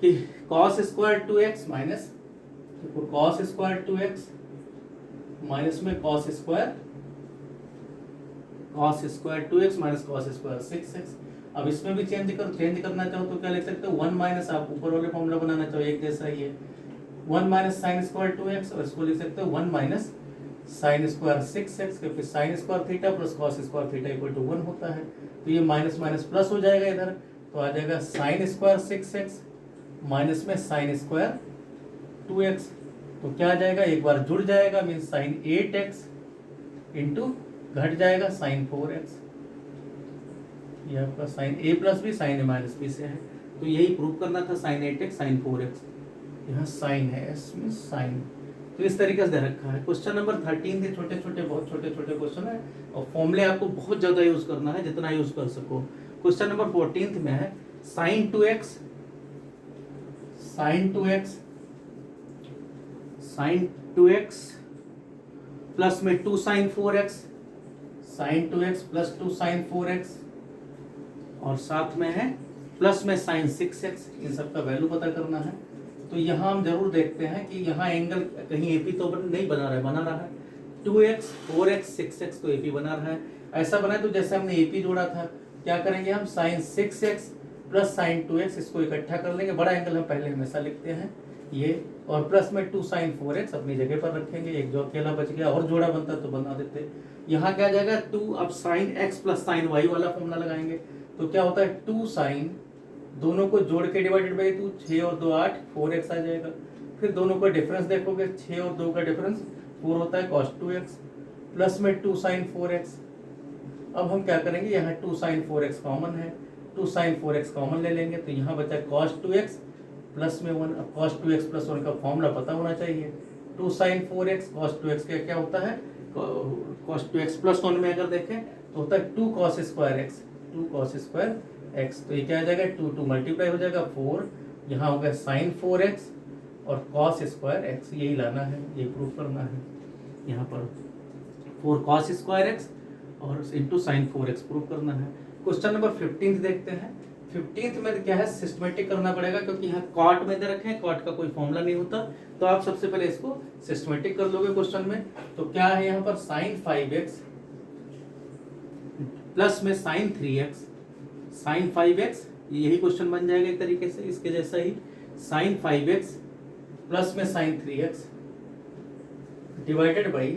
कि cos स्क्वायर 2x माइनस, देखो cos स्क्वायर 2x माइनस में cos square 2x minus cos square 6x। अब इसमें भी चेंज करना चाहो तो क्या लिख सकते हो, 1 माइनस, आप ऊपर वाले फॉर्मूला बनाना चाहो एक जैसा ही है, 1 माइनस साइन स्क्वायर 2x, और इसको लिख सकते हो 1 माइनस साइन स्क्वायर 6x, क्योंकि sine square theta plus cos square theta equal to 1 होता है। तो ये माइनस माइनस प्लस हो जाएगा इधर, तो आ जाएगा साइन स्क्वायर 6x माइनस में साइन स्क्वायर 2x। तो क्या आ जाएगा, एक बार जुड़ जाएगा, मीन साइन 8x इंटू घट जाएगा साइन 4x। ये आपका sine a plus B sine a minus B से है, तो यही प्रूव करना था, साइन 8x साइन 4x, यहाँ साइन है, इसमें साइन। तो इस तरीके से दे रखा है। क्वेश्चन नंबर 13 थे छोटे छोटे, बहुत छोटे छोटे क्वेश्चन है, और फॉर्मूले आपको बहुत ज़्यादा यूज करना है, जितना यूज कर सको। क्वेश्चन नंबर 14 में है साइन 2x प्लस में 2 sign 4x, sign 2x plus 2 sign 4x, और साथ में है प्लस में साइन 6x। इन सब का वैल्यू पता करना है। तो यहाँ हम जरूर देखते हैं कि यहाँ एंगल कहीं एपी तो नहीं बना रहा है 2x 4x 6x तो एपी बना रहा है। ऐसा बना तो जैसे हमने एपी जोड़ा था, क्या करेंगे हम, sign 6x plus sign 2x, इसको इकट्ठा कर लेंगे, बड़ा एंगल हम पहले हमेशा लिखते हैं ये, और प्लस में 2 साइन 4x अपनी जगह पर रखेंगे, एक जो अकेला बच गया, और जोड़ा बनता तो बना देते। यहाँ क्या जाएगा 2, अब sine x plus sine y वाला फॉर्मूला लगाएंगे, तो क्या होता है 2 साइन, दोनों को जोड़ के डिवाइडेड बाई 2, 6 और 2 8, 4x आ जाएगा। फिर दोनों का डिफरेंस देखोगे, 6 और 2 का डिफरेंस 4 होता है, cos 2x प्लस में 2 साइन 4x। अब हम क्या करेंगे, यहाँ 2 साइन 4x कॉमन है, 2 साइन 4x कॉमन ले लेंगे, तो यहाँ बचा cos 2x प्लस में 1। अब cos 2x प्लस 1 का फॉर्मूला पता होना चाहिए, 2 साइन 4x cos 2x का क्या होता है, cos 2x प्लस 1 में अगर देखें तो होता है 2 cos square x, 2 cos square x। तो ये क्या आ जाएगा, 2 मल्टीप्लाई हो जाएगा 4, यहाँ हो गया साइन 4x और cos स्क्वायर x, यही लाना है, ये प्रूफ करना है। यहाँ पर 4 cos स्क्वायर x और इंटू साइन 4x प्रूफ करना है। क्वेश्चन नंबर 15 देखते हैं। 15 में क्या है, सिस्टमेटिक करना पड़ेगा, क्योंकि यहाँ कॉट में दे रखे हैं, कॉट का कोई फॉर्मूला नहीं होता, तो आप सबसे पहले इसको सिस्टमेटिक कर लोगे क्वेश्चन में। तो क्या है यहाँ पर, साइन 5x प्लस में साइन 3x, साइन 5x, यही क्वेश्चन बन जाएगा एक तरीके से इसके जैसा ही, साइन 5x प्लस में sine 3x divided by,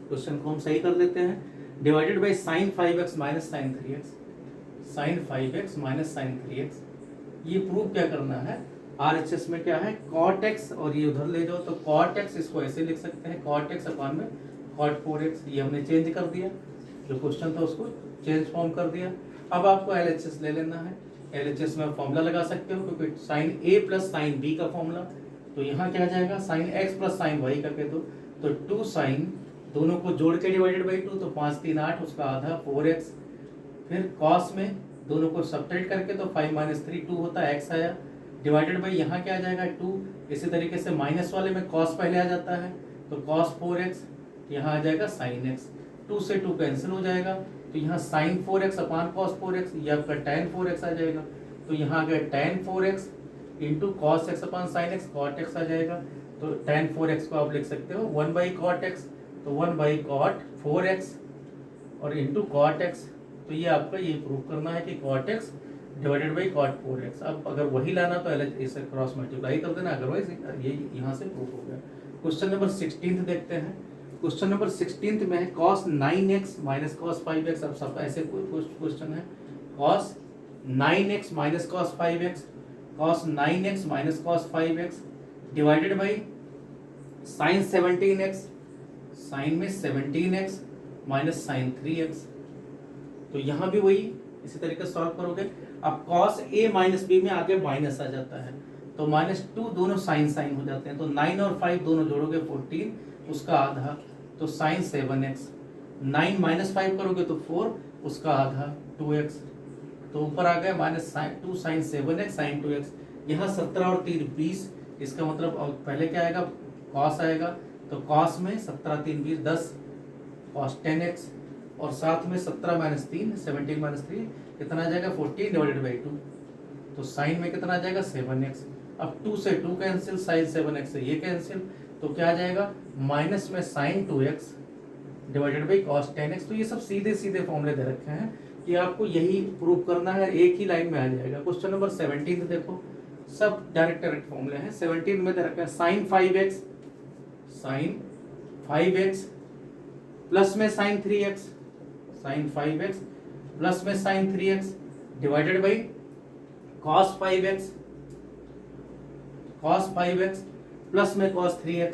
question को हम सही कर लेते हैं, divided by sine 5x minus sine 3x, sine 5x minus sine 3x। ये प्रूव क्या करना है, RHS में क्या है cot x, और ये उधर ले जाओ तो cot x, इसको ऐसे लिख सकते हैं cot x अपान में cot 4x। ये हमने चेंज कर दिया, जो क्वेश्चन था उसको चेंज फॉर्म कर दिया। अब आपको LHS ले लेना है, LHS में फॉर्मूला लगा सकते हो, क्योंकि sine a plus sine b का फॉर्मूला, तो यहाँ क्या जाएगा, sine x plus sine y करके दो, तो 2 साइन, दोनों को जोड़ के डिवाइडेड बाई 2, तो 5 3 8, उसका आधा 4x। फिर cos में दोनों को सब्ट्रैक्ट करके तो 5 माइनस 3 2 होता है, x आया, डिवाइडेड बाई यहाँ क्या आ जाएगा 2। इसी तरीके से माइनस वाले में cos पहले आ जाता है, तो cos 4x, यहाँ आ जाएगा sin x, 2 से 2 कैंसिल हो जाएगा, तो यहाँ sin 4x अपान cos 4x, ये आपका tan 4x आ जाएगा, तो यहाँ आ गया tan 4x into cos x अपान sin x, cot x आ जाएगा। तो tan 4x को आप लिख सकते हो 1 बाई cot x, तो 1 बाई cot 4x और इंटू cot x। तो ये आपका ये प्रूव करना है कि cot x divided by cot 4x। अब अगर वही लाना तो इसे क्रॉस मल्टीप्लाई कर देना, अदरवाइज ये यहाँ से प्रूफ हो गया। क्वेश्चन नंबर 16 देखते हैं। क्वेश्चन नंबर 16 में है cos 9x minus cos 5x। अब सब ऐसे क्वेश्चन है, cos 9x minus cos 5x, cos 9x minus cos 5x divided by sin 17x, sine में 17x माइनस साइन 3x। तो यहाँ भी वही इसी तरीके से सॉल्व करोगे। अब cos a माइनस b में आगे माइनस आ जाता है, तो -2 दोनों साइन साइन हो जाते हैं, तो 9 और 5 दोनों जोड़ोगे 14, उसका आधा, तो साइन 7x। 9 माइनस 5 करोगे तो 4, उसका आधा 2x, तो ऊपर आ गया -2 साइन 7x साइन 2x। यहाँ 17 और 3 20, इसका मतलब पहले क्या आएगा, cos आएगा, तो cos में 17 3 20 10 cos 10x और साथ में 17 माइनस 3, 17 माइनस 3 कितना आ जाएगा 14 डिवाइडेड बाई 2। तो साइन में कितना आ जाएगा 7x। अब 2 से 2 कैंसिल, साइन 7x से ये कैंसिल, तो क्या आ जाएगा माइनस में sign 2x divided by cos 10x। तो ये सब सीधे सीधे फॉर्मूले दे रखे हैं कि आपको यही प्रूव करना है, एक ही लाइन में आ जाएगा। क्वेश्चन नंबर 17 देखो, सब डायरेक्ट फॉर्मूले हैं। 17 में दे रखा है साइन 5x प्लस में sine 3x, sine 5x plus में sine 3x divided by cos 5x plus में cos 3x,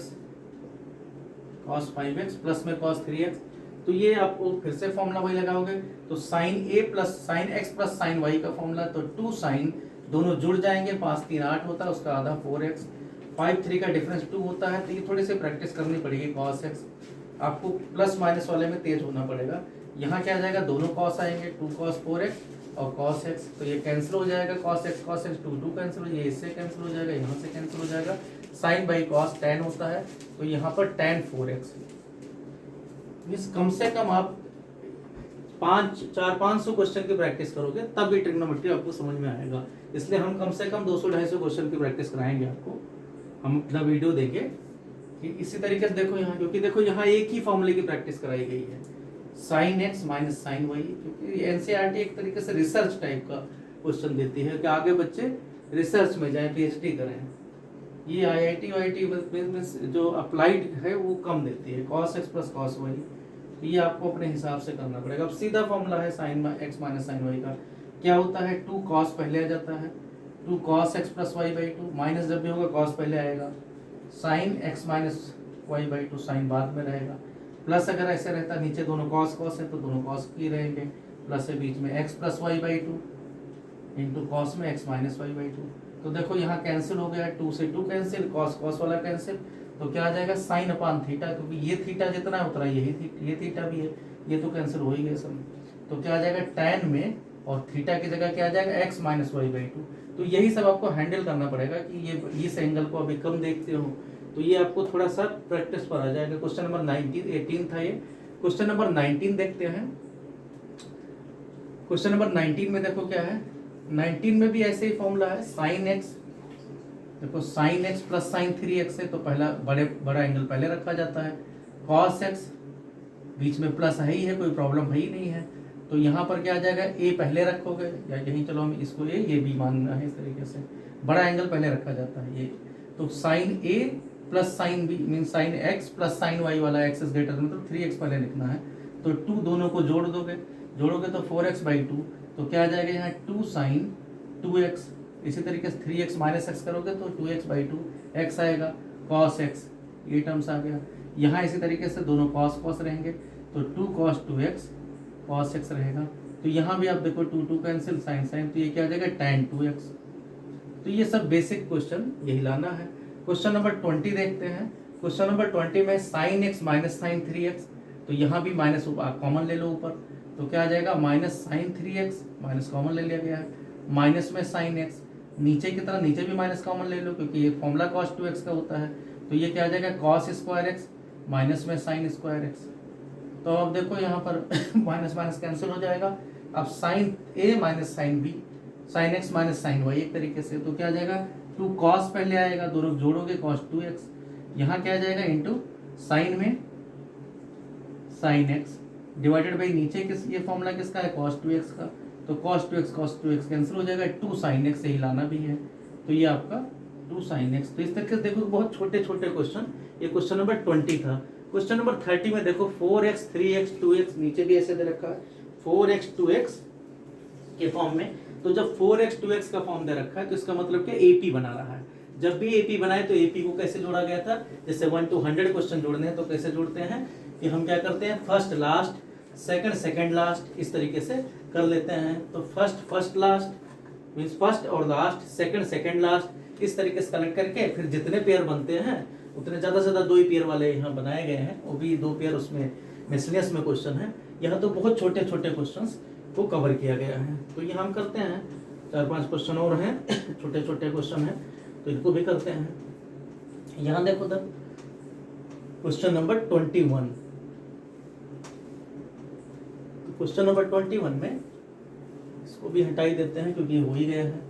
cos 5x plus में cos 3x। तो ये आपको फिर से फॉर्मूला वही लगाओगे, तो sine a plus sine x plus sine y का फॉर्मूला, तो 2 साइन दोनों जुड़ जाएंगे, 5 3 8 होता है, उसका आधा 4x, 5 3 का डिफरेंस 2 होता है। तो ये थोड़ी सी प्रैक्टिस करनी पड़ेगी। cos x आपको प्लस माइनस वाले में तेज होना पड़ेगा। यहाँ क्या आ जाएगा, दोनों cos आएंगे, 2 cos 4x और cos x, तो ये कैंसिल हो जाएगा, cos x 2 कैंसिल हो जाएगा, ये इससे कैंसिल हो जाएगा, यहाँ से कैंसिल हो जाएगा। साइन बाई cos tan होता है, तो यहाँ पर tan 4x। कम से कम आप 500 क्वेश्चन की प्रैक्टिस करोगे तब ये ट्रिग्नोमेट्री आपको समझ में आएगा। इसलिए हम कम से कम 200-250 क्वेश्चन की प्रैक्टिस कराएंगे आपको। हम अपना वीडियो देंगे कि इसी तरीके से देखो यहाँ, क्योंकि देखो यहाँ एक ही फॉर्मूले की प्रैक्टिस कराई गई है, sine x minus sine y। क्योंकि एनसीईआरटी एक तरीके से रिसर्च टाइप का क्वेश्चन देती है कि आगे बच्चे रिसर्च में जाएं, पीएचडी करें। ये आईआईटी वाईटी में जो अप्लाइड है वो कम देती है, cos x plus cos y। ये आपको अपने हिसाब से करना पड़ेगा। अब सीधा फॉर्मूला है sine x minus sine y का, क्या होता है 2 cos पहले आ जाता है, 2 cos x plus y by 2, minus जब भी होगा cos पहले आएगा, sine x minus y by 2 sine बाद में रहेगा, प्लस अगर ऐसे रहता नीचे दोनों cos cos है तो दोनों cos की रहेंगे, प्लस है बीच में x plus y by 2 into cos में x माइनस वाई बाई 2। तो देखो यहाँ कैंसिल हो गया, 2 से 2 कैंसिल, cos cos वाला कैंसिल, तो क्या आ जाएगा साइन अपान थीटा, क्योंकि ये थीटा जितना है उतना ये थीटा भी है, ये तो कैंसिल हो ही गया सब। तो क्या आ जाएगा tan में, और थीटा की जगह क्या आ जाएगा x माइनस वाई बाई 2। तो यही सब आपको हैंडल करना पड़ेगा कि ये इस एंगल को अभी कम देखते हो, तो ये आपको थोड़ा सा प्रैक्टिस पर आ जाएगा। क्वेश्चन नंबर 18 था ये। क्वेश्चन नंबर 19 देखते हैं। क्वेश्चन नंबर 19 में देखो क्या है, 19 में भी ऐसे ही फॉर्मूला है, साइन x, देखो sine x plus sine 3x है, तो पहला बड़ा एंगल पहले रखा जाता है, cos x बीच में प्लस है ही है, कोई प्रॉब्लम है ही नहीं है, तो यहाँ पर क्या आ जाएगा a पहले रखोगे, या यहीं चलो हम इसको a ये भी मानना है, इस तरीके से बड़ा एंगल पहले रखा जाता है ये। तो sine a plus sine b mean sine x plus sine y वाला x इज ग्रेटर मतलब 3x पहले लिखना है, तो 2 दोनों को जोड़ोगे तो 4x बाई 2, तो क्या आ जाएगा यहाँ 2 साइन 2x, इसी तरीके से 3x माइनस x करोगे तो 2x बाई 2 x आएगा, cos x ये टर्म्स आ गया। यहाँ इसी तरीके से दोनों cos cos रहेंगे, तो 2 cos 2x cos x रहेगा। तो यहाँ भी आप देखो 2 कैंसिल, साइन साइन, तो ये क्या आ जाएगा tan 2x। तो ये सब बेसिक क्वेश्चन यही लाना है। क्वेश्चन नंबर 20 देखते हैं। क्वेश्चन नंबर 20 में sign x minus sine 3x, तो यहाँ भी माइनस कॉमन ले लो ऊपर, तो क्या आ जाएगा minus sine 3x, minus common ले लिया गया है, माइनस में साइन x, नीचे की तरह नीचे भी माइनस कॉमन ले लो क्योंकि ये फॉर्मूला cos 2x का होता है, तो ये क्या आ जाएगा cos स्क्वायर x माइनस में साइन स्क्वायर x। तो अब देखो यहाँ पर माइनस माइनस कैंसिल हो जाएगा। अब sine a minus sine b, sine x minus sine y एक तरीके से, तो क्या आ जाएगा 2 cos पहले आएगा, दोनों जोड़ोगे cos 2x, यहाँ क्या आ जाएगा इंटू साइन में साइन x डिवाइडेड बाई नीचे किस, ये फॉर्मूला किसका है cos 2x का, तो cos 2x कैंसिल हो जाएगा, 2 sin x यही लाना भी है, तो ये आपका 2 sin x। तो इस तरीके से देखो बहुत छोटे छोटे क्वेश्चन, ये क्वेश्चन नंबर 20 था। क्वेश्चन नंबर 30 में देखो 4x 3x 2x, नीचे भी ऐसे दे रखा है 4x 2x के फॉर्म में, तो जब 4x 2x का फॉर्म दे रखा है तो इसका मतलब क्या AP बना रहा है। जब भी AP बनाए तो AP को कैसे जोड़ा गया था, जैसे 1 to 100 क्वेश्चन जोड़ने हैं तो कैसे जोड़ते हैं कि हम क्या करते हैं फर्स्ट लास्ट सेकंड लास्ट, इस तरीके से कर लेते हैं। तो फर्स्ट लास्ट मीन्स फर्स्ट और लास्ट, सेकंड लास्ट, इस तरीके से कलेक्ट करके फिर जितने पेयर बनते हैं उतने ज़्यादा से ज़्यादा 2 ही पेयर वाले यहाँ बनाए गए हैं, वो भी 2 पेयर उसमें मिसलियस में क्वेश्चन है। यहाँ तो बहुत छोटे छोटे क्वेश्चन को कवर किया गया है। तो ये हम करते हैं, 4-5 क्वेश्चन और हैं छोटे छोटे क्वेश्चन हैं, तो इनको भी करते हैं। यहाँ देखो तब क्वेश्चन नंबर 21, क्वेश्चन नंबर 21 में इसको भी हटा ही देते हैं क्योंकि हो ही गया है।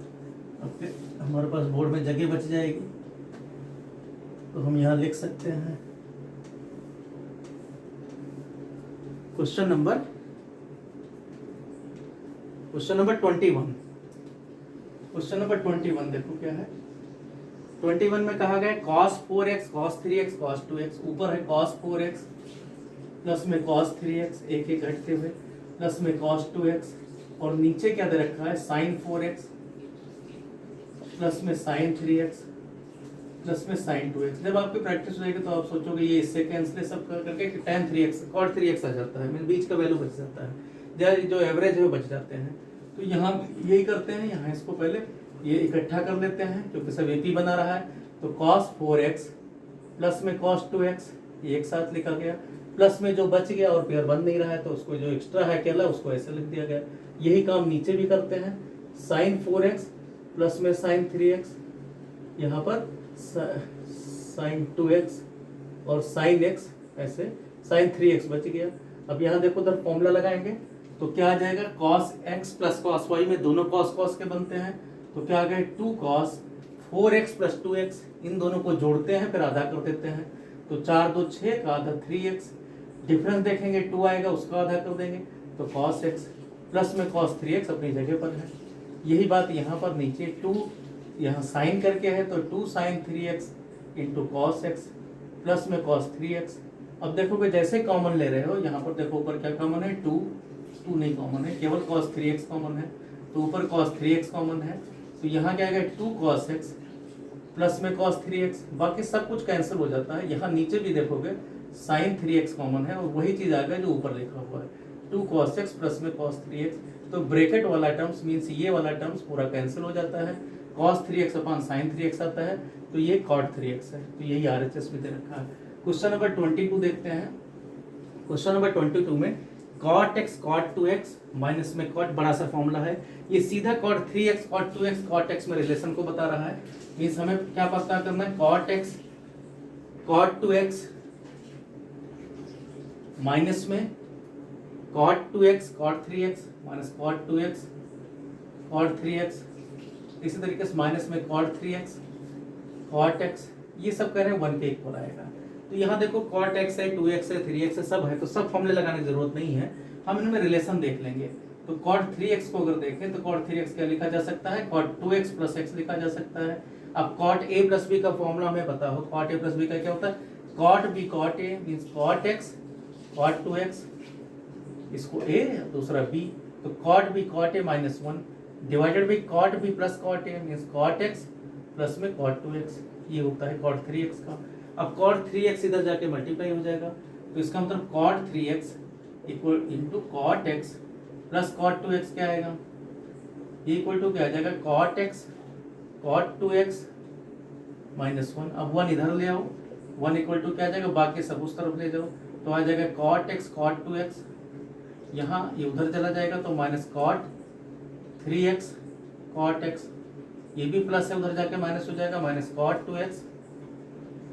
अब फिर हमारे पास बोर्ड में जगह बच जाएगी, तो हम यहाँ लिख सकते हैं क्वेश्चन नंबर 21। क्वेश्चन नंबर 21 देखो क्या है। 21 में कहा गया cos 4x cos 3x cos 2x, ऊपर है cos 4x प्लस में cos 3x एक एक घटते हुए प्लस में cos 2x, और नीचे क्या दे रखा है sin 4x प्लस में sin 3x प्लस में sin 2x। जब आपकी प्रैक्टिस हो जाएगी तो आप सोचोगे ये इससे कैंसिल सब करके tan 3x cot 3x आ जाता है, मीन बीच का वैल्यू बच जाता है, जो एवरेज है वो बच जाते हैं। तो यहाँ यही करते हैं, यहाँ इसको पहले ये इकट्ठा कर लेते हैं क्योंकि सब AP बना रहा है। तो cos 4x प्लस में cos 2x ये एक साथ लिखा गया, प्लस में जो बच गया और पेयर बन नहीं रहा है तो उसको जो एक्स्ट्रा है अकेला उसको ऐसे लिख दिया गया। यही काम नीचे भी करते हैं, sin 4x प्लस में sin 3x, यहाँ पर sin 2x और sin x, ऐसे sin 3x बच गया। अब यहाँ देखो उधर फॉर्मूला लगाएंगे तो क्या आ जाएगा, cos x plus cos y में दोनों cos के बनते हैं, तो क्या आ गया 2 cos 4x प्लस 2x, इन दोनों को जोड़ते हैं फिर आधा कर देते हैं, तो 4 2 6 का आधा 3x, डिफरेंस देखेंगे 2 आएगा उसका आधा कर देंगे तो cos x प्लस में cos 3x अपनी जगह पर है। यही बात यहाँ पर नीचे 2 यहाँ साइन करके है तो 2 sin 3x into cos x plus में cos 3x। अब देखोगे जैसे कॉमन ले रहे हो, यहाँ पर देखो ऊपर क्या कॉमन है, 2 नहीं कॉमन है, केवल cos 3x कॉमन है, तो ऊपर cos 3x कॉमन है, तो यहाँ क्या आएगा 2 cos x प्लस में cos 3x, बाकी सब कुछ कैंसिल हो जाता है। यहाँ नीचे भी देखोगे sin 3x कॉमन है और वही चीज आएगा जो ऊपर लिखा हुआ है 2 cos x प्लस में cos 3x, तो ब्रैकेट वाला टर्म्स मीन्स ये वाला टर्म्स पूरा कैंसिल हो जाता है, cos 3x अपन sin 3x आता है, तो ये cot 3x है, तो यही RHS में दे रखा है। क्वेश्चन नंबर 22 देखते हैं। क्वेश्चन नंबर 22 में cot x cot 2x minus में cot बड़ा सा फॉर्मूला है, ये सीधा cot 3x cot 2x cot x में रिलेशन को बता रहा है। मीन्स हमें क्या पता करना है, cot x cot 2x minus में cot 2x cot 3x minus cot 2x cot 3x, इसी तरीके से माइनस में cot 3x cot x, ये सब कह रहे हैं 1 के इक्वल आएगा। तो यहाँ देखो cot x है 2x है 3x है सब है, तो सब फॉर्मूले लगाने की जरूरत नहीं है, हम इनमें रिलेशन देख लेंगे। तो cot 3x को अगर देखें तो cot 3x क्या लिखा जा सकता है, cot 2x प्लस x लिखा जा सकता है। अब cot a प्लस b का फॉर्मूला हमें पता हो, cot a प्लस b का क्या होता है, cot b cot a means cot x cot 2x, इसको a दूसरा b, तो cot b cot a minus 1 divided by cot b plus cot a means cot x plus में cot 2x, ये होता है cot 3x का। अब cot 3x इधर जाके मल्टीप्लाई हो जाएगा, तो इसका मतलब cot 3x equal into cot x plus cot 2x क्या आएगा, ये इक्वल टू क्या आ जाएगा, cot x cot 2x minus 1। अब 1 इधर ले आओ, 1 इक्वल टू क्या आ जाएगा, बाकी सब उस तरफ ले जाओ, तो आ जाएगा cot x cot 2x, यहाँ ये उधर चला जाएगा तो minus cot 3x cot x, ये भी प्लस है उधर जाके माइनस हो जाएगा, माइनस cot 2x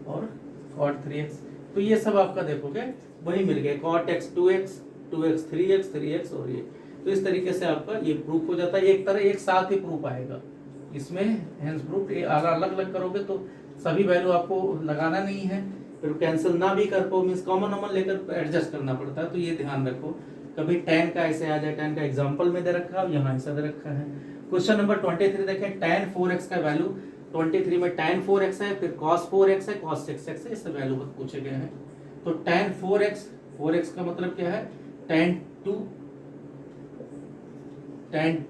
और cot 3x। तो ये सब आपका देखोगे वही मिल गया, cot x 2x 2x 3x 3x और ये, तो इस तरीके से आपका ये प्रूफ हो जाता है। एक तरह एक साथ ही प्रूफ आएगा इसमें, हेंस प्रूफ अलग अलग करोगे तो सभी वैल्यू आपको लगाना नहीं है, फिर कैंसिल ना भी कर पाओ मीन्स कॉमन लेकर एडजस्ट करना पड़ता है, तो ये ध्यान रखो। कभी tan का ऐसे आ जाए, tan का एग्जाम्पल में दे रखा है, यहाँ ऐसा दे रखा है। क्वेश्चन नंबर 23 देखें, tan 4x का वैल्यू 23 में tan 4x है, फिर cos 4x है, cos 6x है, इससे वैल्यू पूछे गए हैं। तो tan 4x का मतलब क्या है, tan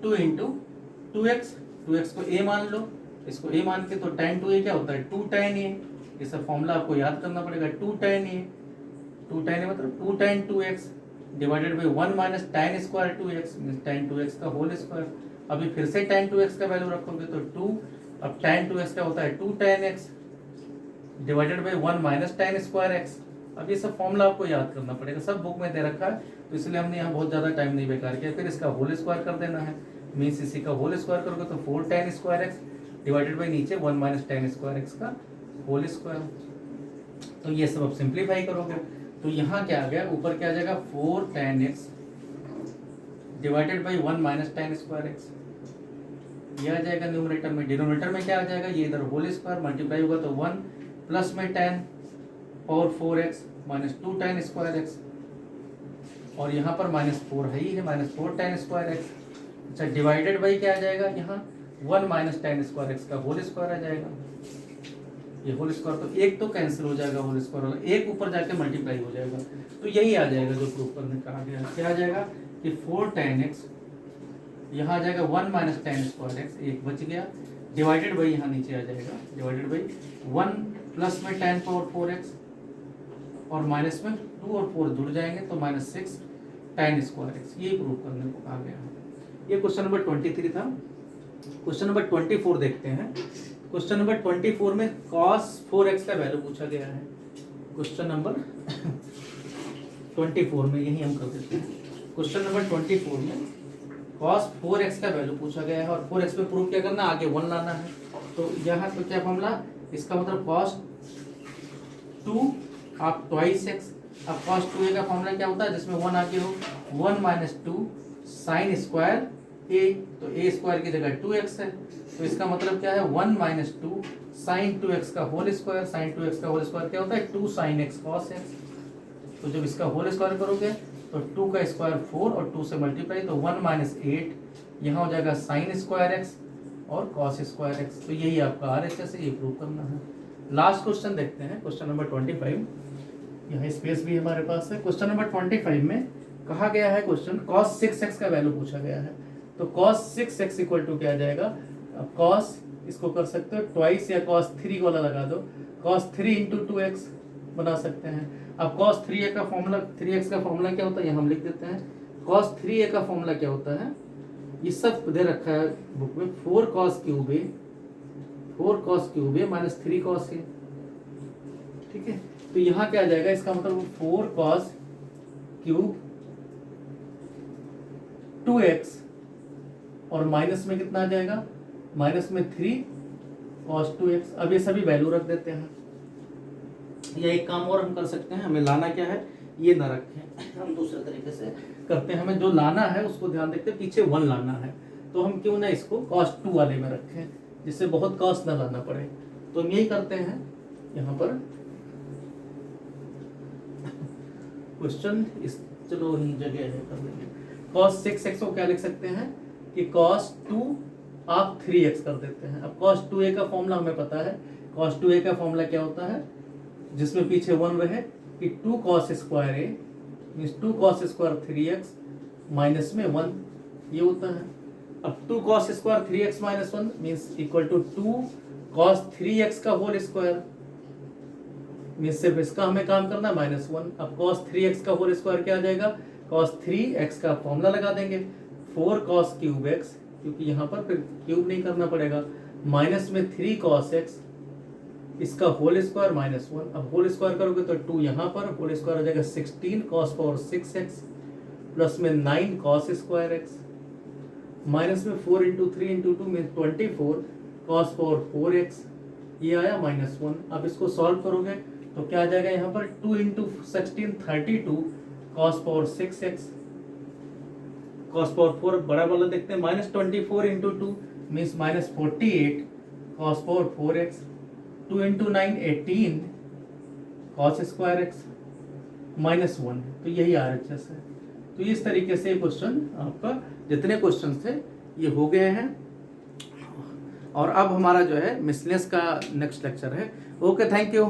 2 इंटू 2x को a मान लो, इसको a मान के, तो tan 2a क्या होता है 2 tan a, ये सब फॉर्मूला आपको याद करना पड़ेगा। 2 tan a मतलब 2 tan 2x divided by 1 minus tan square 2x means tan 2x का होल स्क्वायर। अभी फिर से tan 2x का वैल्यू रखोगे तो 2, अब tan 2x क्या होता है 2 tan x divided by 1 minus tan square x। अब ये सब फॉर्मूला आपको याद करना पड़ेगा, सब बुक में दे रखा है, तो इसलिए हमने यहाँ बहुत ज़्यादा टाइम नहीं बेकार किया। फिर इसका होल स्क्वायर कर देना है, मीन्स इसी का होल स्क्वायर करोगे तो 4 tan square x divided by नीचे 1 माइनस tan स्क्वायर x का होल स्क्वायर। तो ये सब अब सिंप्लीफाई करोगे तो यहाँ क्या आ गया, ऊपर क्या आ जाएगा 4 tan x divided by 1 minus ten square x, ये आ जाएगा न्यूमरेटर में। डिनोमिनेटर में क्या आ जाएगा, ये इधर होल स्क्वायर मल्टीप्लाई होगा तो 1 प्लस में ten power 4x minus 2 ten square x, और यहाँ पर -4 है ही है, -4 टेन स्क्वायर एक्स। अच्छा डिवाइडेड बाई क्या आ जाएगा, यहाँ 1 माइनस टेन स्क्वायर एक्स का होल स्क्वायर आ जाएगा, ये होल स्क्वायर तो एक तो कैंसिल हो जाएगा, होल स्क्वायर वाला एक ऊपर जाके मल्टीप्लाई हो जाएगा, तो यही आ जाएगा जो प्रूफ करने कहा गया। क्या आ जाएगा कि 4 टेन एक्स, यहाँ आ जाएगा 1 माइनस टेन स्क्वायर एक्स, एक बच गया, डिवाइडेड बाई यहाँ नीचे आ जाएगा, डिवाइडेड बाई 1 प्लस में टेन पावर 4x, और माइनस में 2 और 4 जुड़ जाएंगे तो -6 टेन स्क्वायर एक्स, ये प्रूव करने को कहा गया है। ये क्वेश्चन नंबर 23 था। क्वेश्चन नंबर 24 देखते हैं। क्वेश्चन नंबर 24 में cos 4x का वैल्यू पूछा गया है। क्वेश्चन नंबर 24 में यही हम कर देते हैं। क्वेश्चन नंबर 24 में cos 4x का वैल्यू पूछा गया है, और 4x पे प्रूफ क्या करना, आगे 1 लाना है। तो यहाँ तो क्या फॉर्मूला, इसका मतलब cos 2 आप ट्वाइस एक्स। अब cos 2a का फॉर्मूला क्या होता है, जिसमें 1 आगे हो, 1 माइनस 2 साइन स्क्वायर a, तो a स्क्वायर की जगह 2x है, तो इसका मतलब क्या है 1 माइनस 2 साइन 2x का होल स्क्वायर। साइन 2x का होल स्क्वायर क्या होता है, 2 साइन x cos x। तो जब इसका होल स्क्वायर करोगे तो 2 का स्क्वायर 4 और 2 से मल्टीप्लाई तो 1 माइनस 8, यहाँ हो जाएगा साइन स्क्वायर x और cos स्क्वायर x। तो यही आपका RHS है, ये प्रूव करना है। लास्ट क्वेश्चन देखते हैं, क्वेश्चन नंबर 25। यहाँ स्पेस भी हमारे पास है। क्वेश्चन नंबर 25 में कहा गया है, क्वेश्चन cos 6x का वैल्यू पूछा गया है। तो cos 6x इक्वल टू क्या आ जाएगा, अब cos इसको कर सकते हो ट्वाइस या cos 3 वाला लगा दो, cos 3 इंटू 2x बना सकते हैं। अब cos 3a का फॉर्मूला, 3x का फॉर्मूला क्या होता है, यहाँ हम लिख देते हैं। cos 3a का फॉर्मूला क्या होता है, ये सब दे रखा है बुक में, 4 cos cube a minus 3 cos a, ठीक है। तो यहाँ क्या आ जाएगा, इसका मतलब 4 cos क्यूब 2x, और माइनस में कितना आ जाएगा, माइनस में 3 cos 2x। अब ये सभी वैल्यू रख देते हैं, या एक काम और हम कर सकते हैं, हमें लाना क्या है, ये ना रखें, हम दूसरे तरीके से करते हैं। हमें जो लाना है उसको ध्यान देखते हैं, पीछे 1 लाना है, तो हम क्यों ना इसको cos 2 वाले में रखें, जिससे बहुत cos ना लाना पड़े। तो हम यही करते हैं। यहाँ पर क्वेश्चन इस, चलो यही जगह है, कर लेंगे। cos 6x को क्या लिख सकते हैं कि cos 2 आप 3x कर देते हैं। अब cos 2a का फॉर्मूला हमें पता है। cos 2a का फॉर्मूला क्या होता है, जिसमें पीछे 1 रहे, कि 2 cos square a means 2 cos square 3x minus में 1, ये होता है। अब 2 cos square 3x minus 1 means equal to 2 cos 3x का होल स्क्वायर, मीन्स सिर्फ इसका हमें काम करना है -1। अब cos 3x का होल स्क्वायर क्या आ जाएगा, cos 3x का फॉर्मूला लगा देंगे, 4 cos क्यूब x, क्योंकि यहाँ पर फिर क्यूब नहीं करना पड़ेगा, माइनस में 3 cos x, इसका होल स्क्वायर -1। अब होल स्क्वायर करोगे तो 2 यहाँ पर, होल स्क्वायर हो जाएगा 16 cos पावर 6x, प्लस में 9 cos स्क्वायर x, माइनस में 4 into 3 into 2 means 24 cos power 4x, ये आया -1। अब इसको सॉल्व करोगे तो क्या आ जाएगा, यहाँ पर 2 into 16 32 cos power 6x, cos power 4 बड़ा वाला देखते हैं, -24 into 2 means -48 cos power 4x, 2 into 9 18 cos square x, -1। तो यही RHS है। तो इस तरीके से क्वेश्चन आपका जितने क्वेश्चन थे ये हो गए हैं, और अब हमारा जो है मिसलेनियस का नेक्स्ट लेक्चर है। Okay, thank you.